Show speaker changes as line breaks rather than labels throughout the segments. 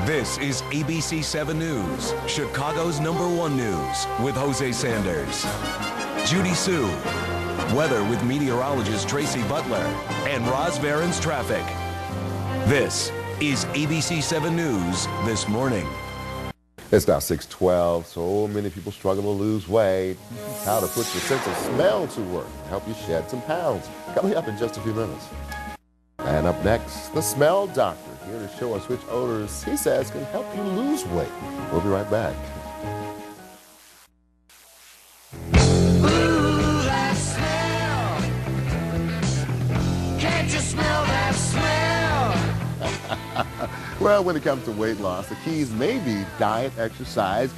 This is ABC 7 News, Chicago's #1 news with Jose Sanders, Judy Sue, weather with meteorologist Tracy Butler, and Roz Varen's traffic. This is ABC 7 News this morning.
It's now 6:12. So many people struggle to lose weight. How to put your sense of smell to work to help you shed some pounds. Coming up in just a few minutes. And up next, the smell doctor, here to show us which odors he says can help you lose weight. We'll be right back.
Ooh, that smell. Can't you smell that smell?
Well, when it comes to weight loss, the keys may be diet, exercise,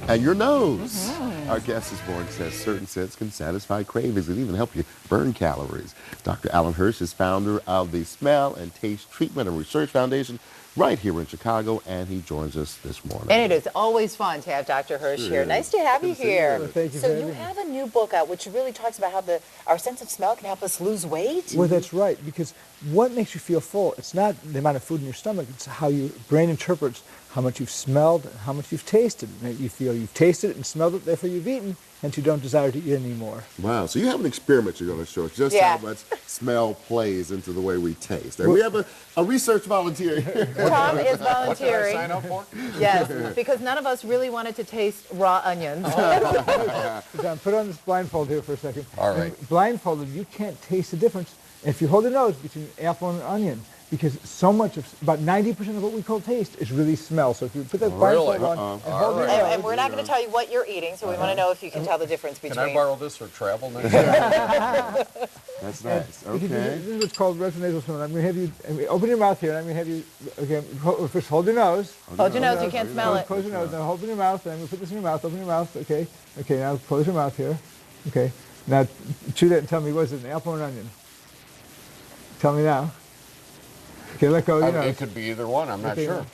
and your nose. Our guest this morning says certain scents can satisfy cravings and even help you burn calories. Dr. Alan Hirsch is founder of the Smell and Taste Treatment and Research Foundation right here in Chicago, and he joins us this morning.
And it is always fun to have Dr. Hirsch here. Nice to have you here.
Well, thank you
so
for
you
having me.
have a new book out which really talks about how our sense of smell can help us lose weight.
Well, that's right, because what makes you feel full, it's not the amount of food in your stomach, it's how your brain interprets how much you've smelled and how much you've tasted. And you feel you've tasted it and smelled it, therefore you've eaten, and you don't desire to eat anymore.
Wow, so you have an experiment you're going to show us just how much smell plays into the way we taste. And we have a research volunteer here.
Tom is volunteering.
What can I sign up for?
Yes, because none of us really wanted to taste raw onions.
John, put on this blindfold here for a second.
All right.
And blindfolded, you can't taste the difference if you hold your nose between apple and onion, because so much of, about 90% of what we call taste is really smell. So if you put that blindfold on and hold your nose.
And we're not going to tell you what you're eating, so we want to know if you can tell the difference between.
Can I borrow this for travel next time?
That's nice.
This
Okay.
is what's called retronasal smell. I'm going to have you open your mouth here, and I'm going to have you, okay, first hold your nose.
Hold your nose, you can't smell it.
Close your nose, now open your mouth, and I'm going to put this in your mouth, open your mouth, okay. Okay, now close your mouth here. Okay, now chew that and tell me, was it an apple or an onion? Tell me now. Okay, let go of your nose.
It could be either one. I'm not sure.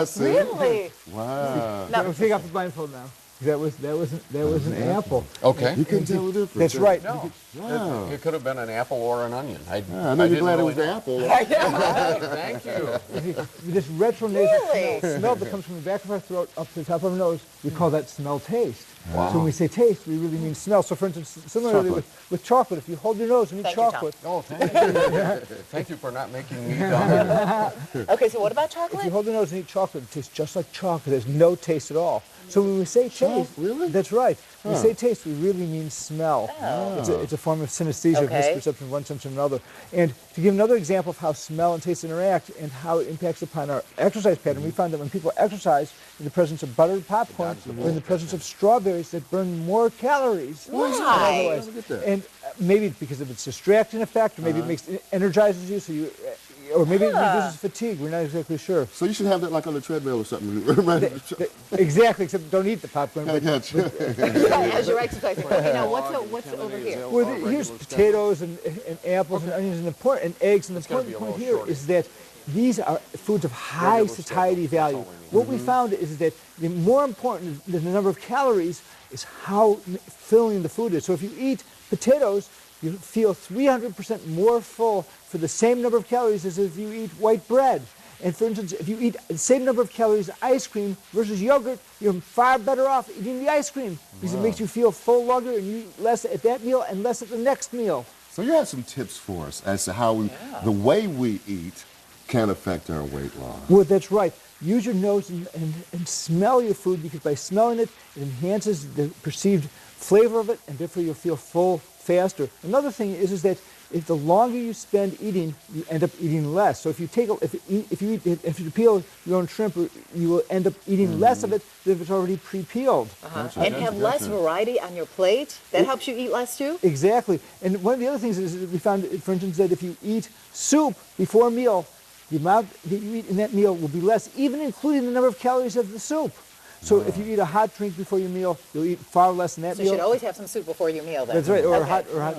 See?
Really?
Wow.
Now, take off the blindfold now. That was an apple.
Okay.
You can tell the difference.
That's right.
No.
Wow.
It could have been an apple or an onion. I
I know you're glad it was the apple.
Thank you.
This retronasal
Really?
smell that comes from the back of our throat up to the top of our nose, we call that smell taste.
Wow.
So when we say taste, we really mean smell. So for instance, similarly with chocolate, if you hold your nose and eat
Thank you, Tom.
chocolate,
Oh, thank you. Thank you for not making me dumb.
Okay, so what about
if you
chocolate?
hold your nose and eat chocolate, it tastes just like chocolate. There's no taste at all. So when we say taste,
really?
that's right. When we say taste, we really mean smell. It's a form of synesthesia, of
Okay.
misperception of one sense or another. And to give another example of how smell and taste interact and how it impacts upon our exercise pattern, we found that when people exercise in the presence of buttered popcorn or in the presence of strawberries, that burn more calories. than
Why?
otherwise.
Look at that.
And maybe because of its distracting effect, or maybe it energizes you, so you, or maybe it reduces fatigue. We're not exactly sure.
So you should have that like on the treadmill or something.
Exactly, except don't eat the popcorn.
I got you.
As your exercise work. Okay, now what's over here?
Well, here's potatoes and apples and onions and eggs. And the important point here is that these are foods of high satiety value. What we found is that the more important than the number of calories is how filling the food is. So if you eat potatoes, you feel 300% more full for the same number of calories as if you eat white bread. And for instance, if you eat the same number of calories ice cream versus yogurt, you're far better off eating the ice cream because it makes you feel full longer and you eat less at that meal and less at the next meal.
So you have some tips for us as to how the way we eat can affect our weight loss.
Well, that's right. Use your nose and smell your food, because by smelling it, it enhances the perceived flavor of it, and therefore you'll feel full faster. Another thing is that if the longer you spend eating, you end up eating less. So if you if you peel your own shrimp, you will end up eating less of it than if it's already pre-peeled.
And have less variety on your plate. That helps you eat less too?
Exactly. And one of the other things is that we found, for instance, that if you eat soup before a meal, the amount that you eat in that meal will be less, even including the number of calories of the soup. So if you eat a hot drink before your meal, you'll eat far less in that
So
meal.
you should always have some soup before your meal then.
That's right, or
Okay.
hot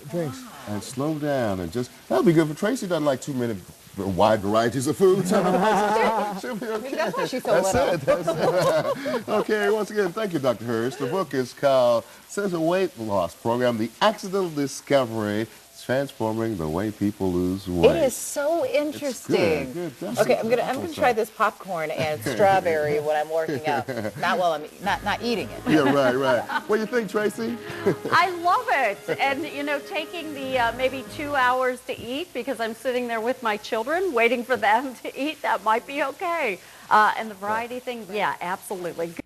drinks.
And slow down and just, that'll be good for Tracy. Doesn't like too many wide varieties of food. She'll be okay.
Maybe that's why she's so little.
That's it. Okay, once again, thank you, Dr. Hirsch. The book is called Sensa Weight Loss Program, The Accidental Discovery. It's transforming the way people lose weight.
It is so interesting.
Good.
Okay, I'm gonna try this popcorn and strawberry when I'm working out. Not while I'm not eating it.
Yeah, right. What do you think, Tracy?
I love it. And, you know, taking the maybe 2 hours to eat because I'm sitting there with my children waiting for them to eat, that might be okay. And the variety thing, yeah, absolutely. Good.